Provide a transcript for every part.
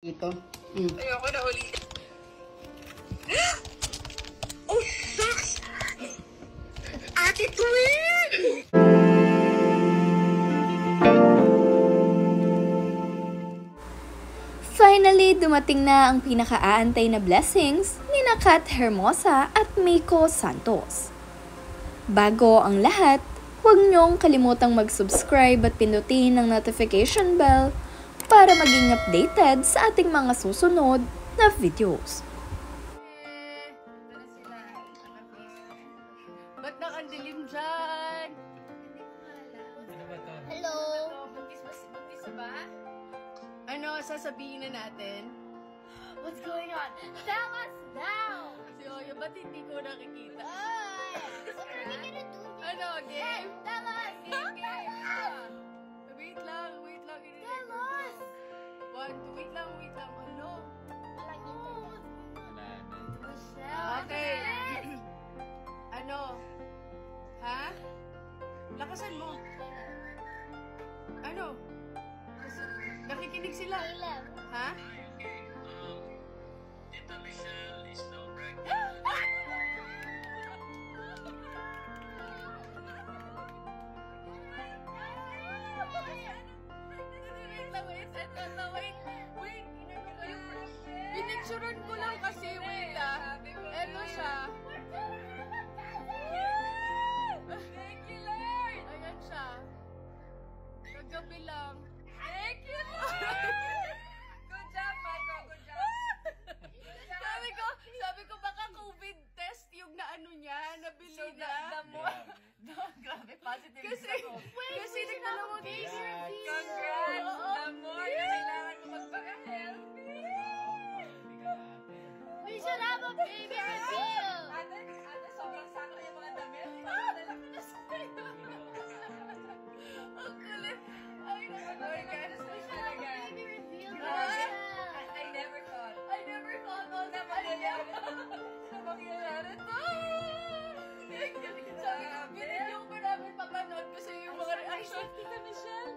Ito. Ayoko na uli. Oh, shucks! Ate Twin! Finally, dumating na ang pinakaaantay na blessings ni Kat Hermosa at Miko Santos. Bago ang lahat, huwag niyong kalimutang mag-subscribe at pindutin ang notification bell para maging updated sa ating mga susunod na videos. Ba't nakandilim dyan? Hello! Buntis ba? Ano, sasabihin na natin? What's going on? Tell us now! Si Oyo, ba't hindi ko nakikita? What are we gonna do? Ano, game? Tell us! Game! Wait lang. Tell us! Wait lang. Ano? Michelle! Okay. Ano? Ha? Lakasan mo. Ano? Nakikinig sila. Ha? Tita Michelle is now pregnant. Wait. Pinicturean ko lang kasi. Wait ah. Eto siya. Thank you, Lord! Ayan siya. Kagabi lang. Thank you, Lord! Good job, Michael. Good job. Sabi ko baka COVID test yung naano niya, nabili So, na. Grabe, positive. Kasi nagdala mo Congrats! Oo. The more na kailangan mo magpaka-healthy. We should have a baby reveal! Ate, sobrang sakto yung mga damit. Lalaki na sa'yo. Ang kulit. Ay, Guys, We should have a baby reveal! Grabe. I never thought. all Na mangyayari to. Binidyo ko namin papanood kasi yung mga reaction. Tita Michelle,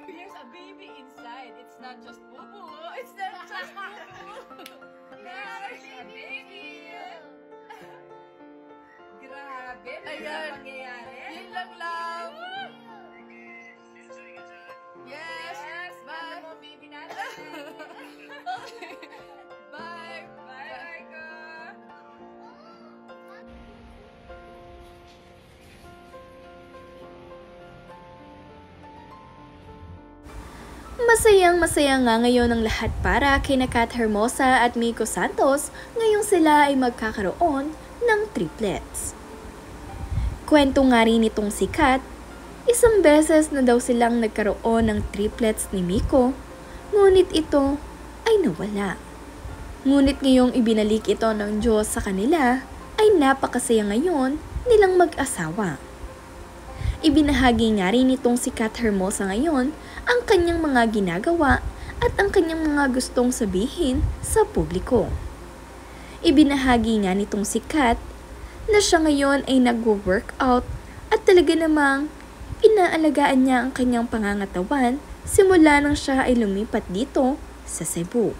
there's a baby inside. It's not just boo-boo. It's not just boo-boo. There's a baby. Grabe, Ayan. mangyayari. Yun lang lang. Yes. Bye. Bye. Mo, baby natin. Okay. Bye. Bye, Marco. Masayang-masaya nga ngayon ang lahat para kina Kat Hermosa at Miko Santos ngayong sila ay magkakaroon ng triplets. Kwento nga rin itong si Kat, isang beses na daw silang nagkaroon ng triplets ni Miko, ngunit ito ay nawala. Ngunit ngayong ibinalik ito ng Diyos sa kanila, ay napakasaya ngayon nilang mag-asawa. Ibinahagi nga rin itong si Kat Hermosa ngayon ang kanyang mga ginagawa at ang kanyang mga gustong sabihin sa publiko. Ibinahagi nga nitong si Kat na siya ngayon ay nagwo-workout at talaga namang inaalagaan niya ang kanyang pangangatawan simula nang siya ay lumipat dito sa Cebu.